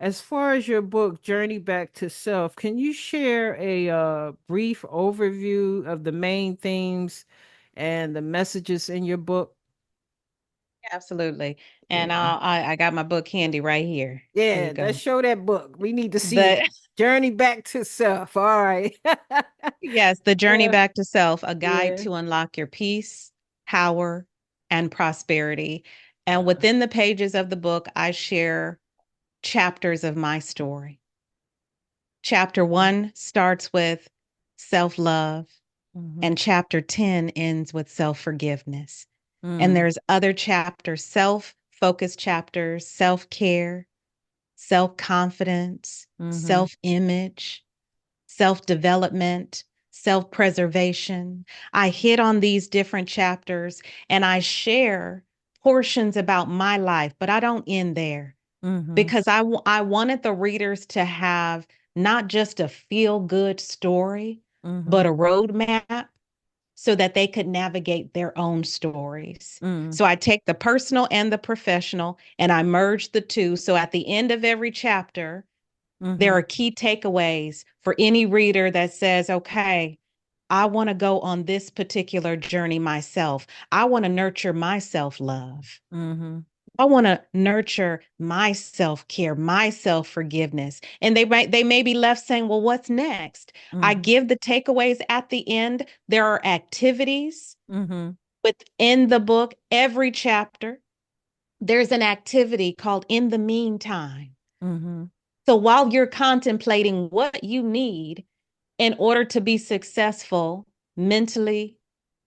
As far as your book Journey Back to Self, can you share a brief overview of the main themes and the messages in your book? Absolutely. And Yeah. I got my book handy right here. Here you Yeah, let's go. show that book. We need to see it. The Journey Back to Self. All right. Yes, The Journey Uh, Back to Self, a guide yeah. to unlock your peace, power, and prosperity. And Uh, within the pages of the book, I share chapters of my story. Chapter one starts with self love, mm-hmm. and chapter 10 ends with self forgiveness. And Mm, there's other chapters, self focused chapters, self care, self confidence, mm-hmm. self image, self development, self preservation. I hit on these different chapters and I share portions about my life, but I don't end there Mm-hmm. because I wanted the readers to have not just a feel good story, Mm-hmm. but a roadmap so that they could navigate their own stories. Mm-hmm. So I take the personal and the professional and I merge the two. So at the end of every chapter, there Mm-hmm. are key takeaways for any reader that says, okay, I want to go on this particular journey myself. I want to nurture my self love. Mm-hmm. I want to nurture my self-care, my self-forgiveness. And they may be left saying, well, what's next? I Mm-hmm. give the takeaways at the end. There are activities Mm-hmm. within the book, every chapter. There's an activity called In the Meantime. Mm-hmm. So while you're contemplating what you need in order to be successful mentally,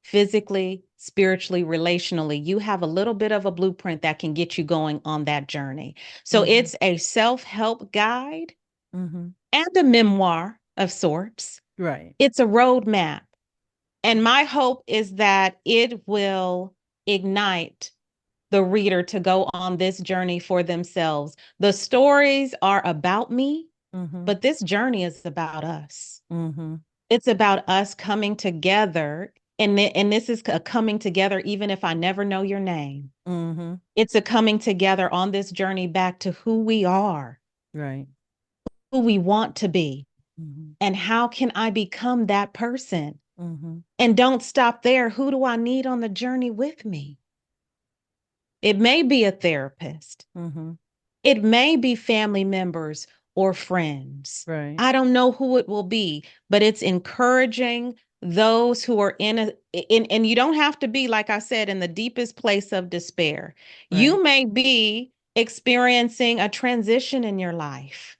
physically, spiritually, relationally, you have a little bit of a blueprint that can get you going on that journey. So Mm-hmm. it's a self help guide Mm-hmm. and a memoir of sorts. Right. It's a roadmap. And my hope is that it will ignite the reader to go on this journey for themselves. The stories are about me, Mm-hmm. but this journey is about us. Mm-hmm. It's about us coming together. And this is a coming together, even if I never know your name. Mm-hmm. It's a coming together on this journey back to who we are, Right. who we want to be, Mm-hmm. and how can I become that person? Mm-hmm. And don't stop there. Who do I need on the journey with me? It may be a therapist. Mm-hmm. It may be family members or friends. Right. I don't know who it will be, but it's encouraging those who are and you don't have to be, like I said, in the deepest place of despair. Right. You may be experiencing a transition in your life.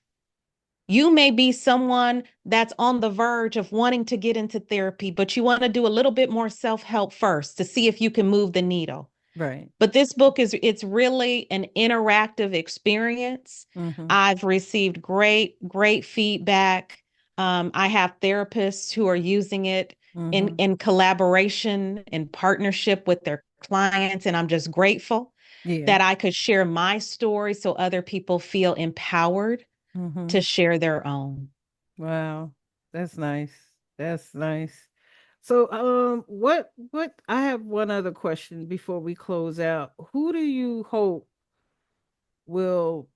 You may be someone that's on the verge of wanting to get into therapy, but you want to do a little bit more self-help first to see if you can move the needle. Right. But this book is it's really an interactive experience. Mm-hmm. I've received great feedback. I have therapists who are using it in Mm-hmm. in collaboration in partnership with their clients, and I'm just grateful Yeah. that I could share my story so other people feel empowered Mm-hmm. to share their own. Wow. That's nice. That's nice. So, what I have one other question before we close out. Who do you hope will,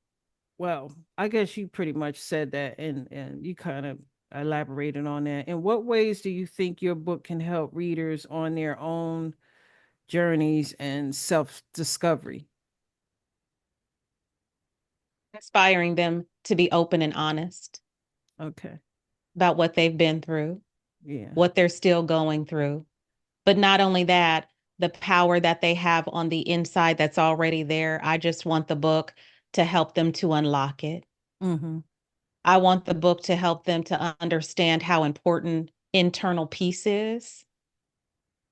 well, I guess you pretty much said that and you kind of elaborated on that. In what ways do you think your book can help readers on their own journeys and self-discovery? Inspiring them to be open and honest Okay. about what they've been through, Yeah. what they're still going through. But not only that, the power that they have on the inside that's already there. I just want the book to help them to unlock it. Mm-hmm. I want the book to help them to understand how important internal peace is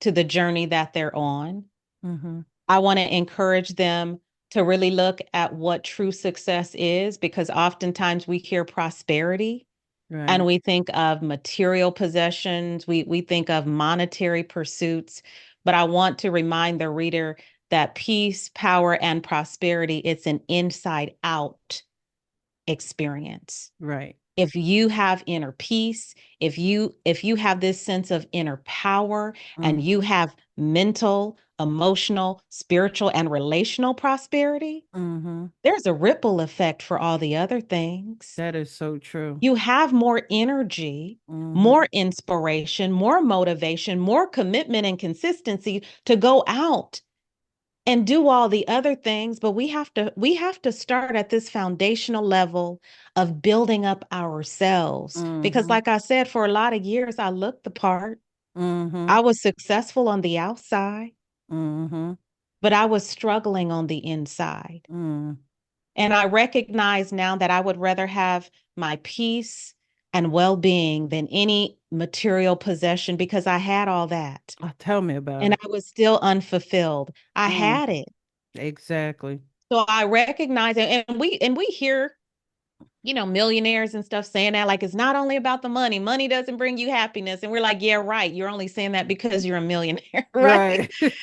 to the journey that they're on. Mm-hmm. I want to encourage them to really look at what true success is because oftentimes we hear prosperity and Right. we think of material possessions, we think of monetary pursuits, but I want to remind the reader that peace, power, and prosperity, it's an inside out experience. Right. If you have inner peace, if you have this sense of inner power and you Mm-hmm. have mental, emotional, spiritual, and relational prosperity, Mm-hmm. there's a ripple effect for all the other things. That is so true. You have more energy, Mm-hmm. more inspiration, more motivation, more commitment and consistency to go out and do all the other things, but we have to start at this foundational level of building up ourselves because Mm-hmm. like I said, for a lot of years I looked the part. Mm-hmm. I was successful on the outside, Mm-hmm. but I was struggling on the inside. Mm. And I recognize now that I would rather have my peace and well being than any material possession because I had all that Oh, tell me about and it. I was still unfulfilled. I Mm. had it. Exactly. So I recognize it. And we hear, millionaires and stuff saying that like it's not only about the money. Money doesn't bring you happiness. And we're like, yeah, right. You're only saying that because you're a millionaire, right? Right.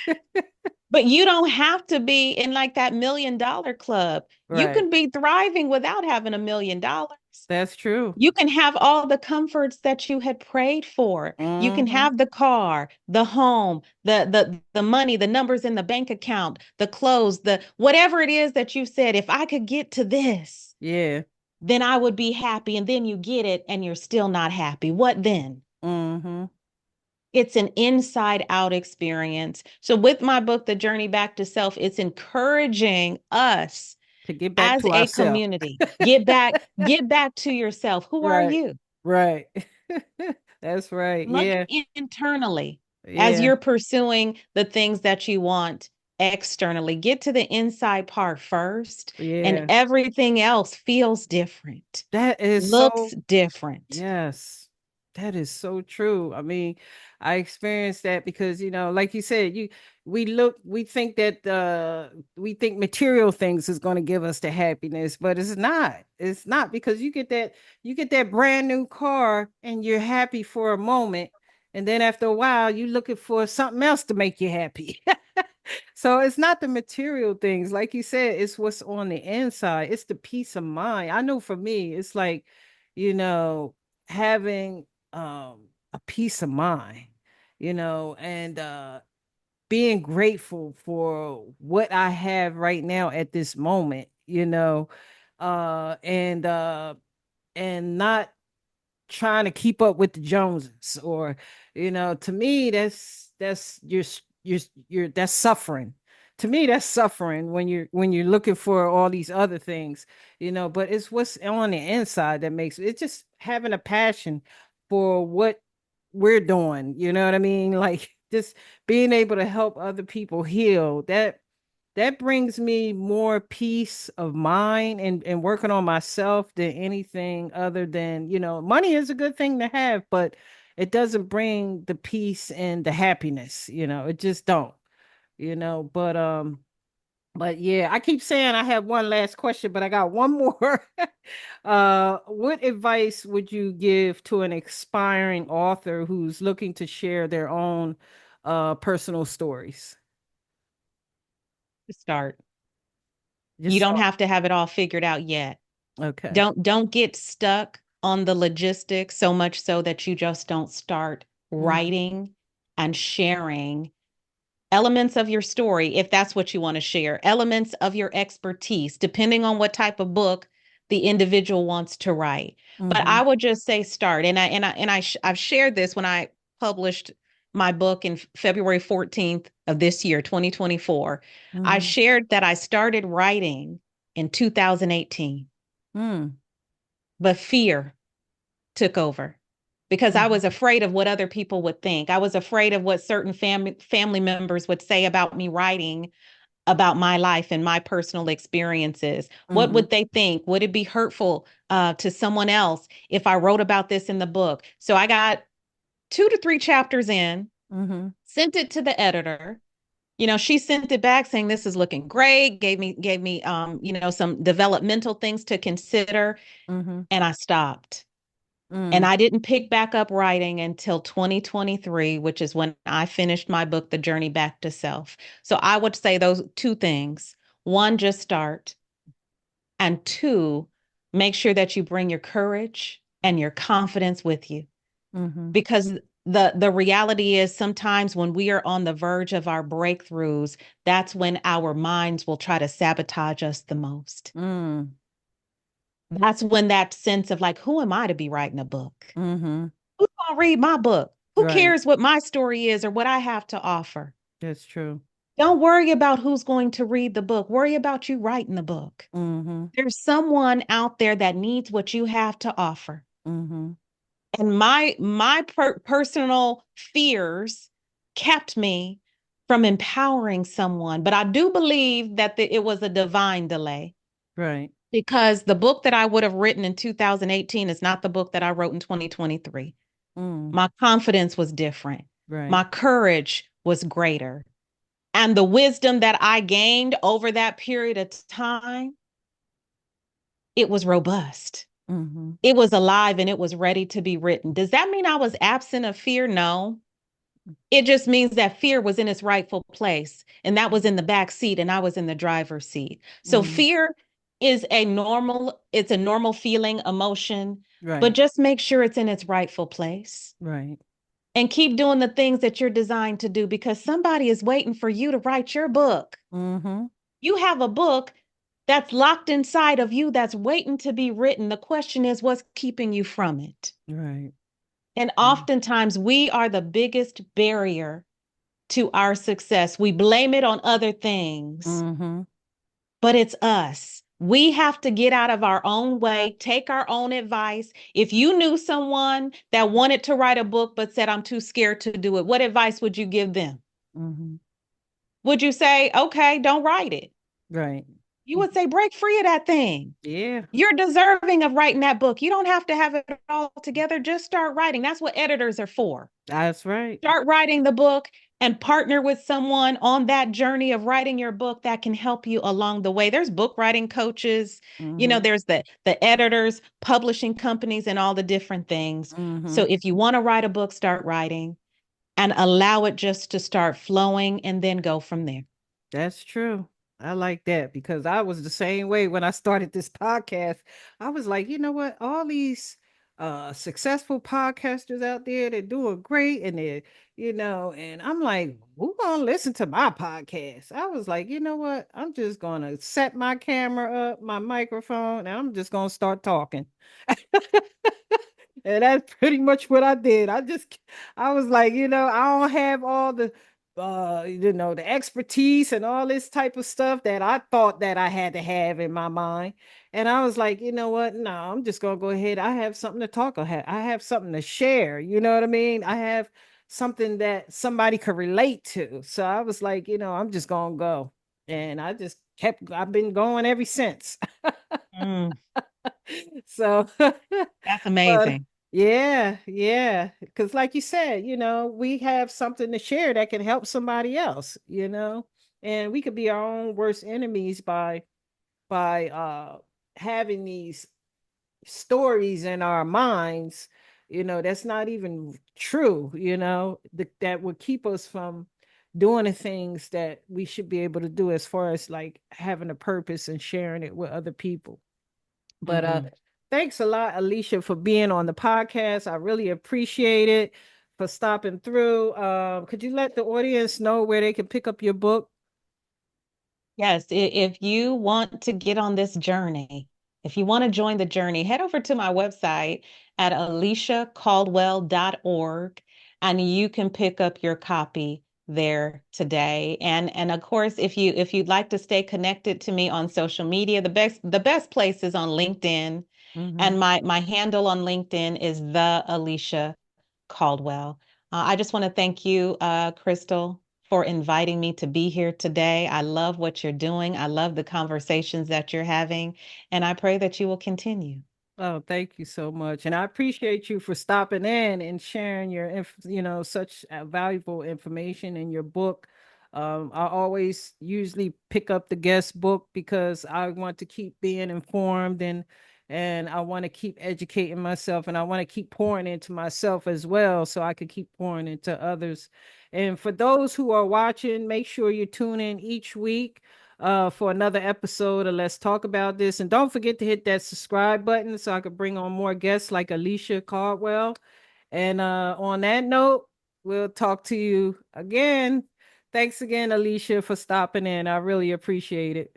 But you don't have to be in like that $1 million club. You Right. can be thriving without having $1 million. That's true. You can have all the comforts that you had prayed for. You can Mm-hmm. have the car, the home, the money, the numbers in the bank account, the clothes, the whatever it is that you said, if I could get to this, Yeah. then I would be happy. And then you get it and you're still not happy. What then? Mm-hmm. It's an inside out experience. So with my book, The Journey Back to Self, it's encouraging us To get back as to a ourselves. community. Get back to yourself. Who are Right. you? Right. That's right. Look Yeah. internally as Yeah. you're pursuing the things that you want externally. Get to the inside part first, and Yeah. everything else feels different, That is looks so, different. yes, that is so true. I mean, I experienced that because, like you said, we think that we think material things is going to give us the happiness, but it's not. It's not because you get that brand new car and you're happy for a moment, and then after a while you're looking for something else to make you happy. So it's not the material things, like you said, it's what's on the inside. It's the peace of mind. I know for me, it's like, you know, having a peace of mind, and being grateful for what I have right now at this moment, and not trying to keep up with the Joneses, or to me that's you're that's suffering. To me that's suffering when you're looking for all these other things, but it's what's on the inside that makes it's just having a passion for what we're doing, you know what I mean? Like just being able to help other people heal. that brings me more peace of mind and working on myself than anything other than, money is a good thing to have, but it doesn't bring the peace and the happiness, it just don't, but yeah, I keep saying I have one last question, but I got one more. What advice would you give to an aspiring author who's looking to share their own personal stories? To start. You Just don't start. have to have it all figured out yet. Okay. Don't get stuck on the logistics so much so that you just don't start Mm-hmm. writing and sharing elements of your story, if that's what you want to share, elements of your expertise, depending on what type of book the individual wants to write. But Mm-hmm. I would just say start. I've shared this when I published my book in February 14th of this year, 2024. I Mm-hmm. shared that I started writing in 2018, Mm-hmm. but fear took over because I Mm-hmm. was afraid of what other people would think. I was afraid of what certain family members would say about me writing about my life and my personal experiences. What Mm-hmm. would they think? Would it be hurtful to someone else if I wrote about this in the book? So I got 2 to 3 chapters in, Mm-hmm. sent it to the editor. She sent it back saying this is looking great, gave me some developmental things to consider, Mm-hmm. and I stopped. And Mm-hmm. I didn't pick back up writing until 2023, which is when I finished my book, The Journey Back to Self. So I would say those two things. One, just start. And two, make sure that you bring your courage and your confidence with you. Mm-hmm. Because the reality is sometimes when we are on the verge of our breakthroughs, that's when our minds will try to sabotage us the most. Mm-hmm. That's when that sense of like, who am I to be writing a book? Mm-hmm. Who's going to read my book? Who Right. cares what my story is or what I have to offer? That's true. Don't worry about who's going to read the book. Worry about you writing the book. Mm-hmm. There's someone out there that needs what you have to offer. Mm-hmm. And my personal fears kept me from empowering someone, but I do believe that it was a divine delay Right. because the book that I would have written in 2018 is not the book that I wrote in 2023. Mm. My confidence was different. Right. My courage was greater. And the wisdom that I gained over that period of time, it was robust. Mm-hmm. It was alive and it was ready to be written. Does that mean I was absent of fear? No. It just means that fear was in its rightful place and that was in the back seat and I was in the driver's seat. So Mm-hmm. fear it's a normal feeling, emotion, but Right. just make sure it's in its rightful place Right. and keep doing the things that you're designed to do because somebody is waiting for you to write your book. Mm-hmm. You have a book that's locked inside of you that's waiting to be written. The question is, what's keeping you from it? Right. And oftentimes we are the biggest barrier to our success. We blame it on other things, Mm-hmm. but it's us. We have to get out of our own way, take our own advice. If you knew someone that wanted to write a book but said, I'm too scared to do it, what advice would you give them? Mm-hmm. Would you say, okay, don't write it? Right. You would say, break free of that thing. Yeah. You're deserving of writing that book. You don't have to have it all together. Just start writing. That's what editors are for. That's right. Start writing the book and partner with someone on that journey of writing your book that can help you along the way. There's book writing coaches, Mm-hmm. there's the editors, publishing companies, and all the different things. Mm-hmm. So if you want to write a book, start writing and allow it just to start flowing and then go from there. That's true. I like that because I was the same way when I started this podcast. I was like, you know what? All these successful podcasters out there, they're doing great and and I'm like, who gonna listen to my podcast? I was like, you know what? I'm just gonna set my camera up, my microphone, and I'm just gonna start talking. And that's pretty much what I did. I was like, I don't have all the expertise and all this type of stuff that I thought that I had to have in my mind. And I was like, you know what? No, I'm just gonna go ahead. I have something to talk. I have something to share. You know what I mean? I have something that somebody could relate to. So I was like, I'm just gonna go. and I've been going ever since. Mm, So, that's but amazing. yeah, yeah, because like you said, we have something to share that can help somebody else, and we could be our own worst enemies by having these stories in our minds, that's not even true, that would keep us from doing the things that we should be able to do as far as like having a purpose and sharing it with other people. But Hmm. thanks a lot, Alicia, for being on the podcast. I really appreciate it, for stopping through. Could you let the audience know where they can pick up your book? Yes, if you want to get on this journey, if you want to join the journey, head over to my website at aliciacaldwell.org and you can pick up your copy there today. And of course, if you'd like to stay connected to me on social media, the best place is on LinkedIn. Mm-hmm. And my handle on LinkedIn is the Alicia Caldwell. I just want to thank you, Crystal, for inviting me to be here today. I love what you're doing. I love the conversations that you're having, and I pray that you will continue. Oh, thank you so much. And I appreciate you for stopping in and sharing such valuable information in your book. I always usually pick up the guest book because I want to keep being informed, and I want to keep educating myself, and I want to keep pouring into myself as well so I could keep pouring into others. And for those who are watching, make sure you tune in each week for another episode of Let's Talk About This. And don't forget to hit that subscribe button so I could bring on more guests like Alicia Caldwell. And on that note, we'll talk to you again. Thanks again, Alicia, for stopping in. I really appreciate it.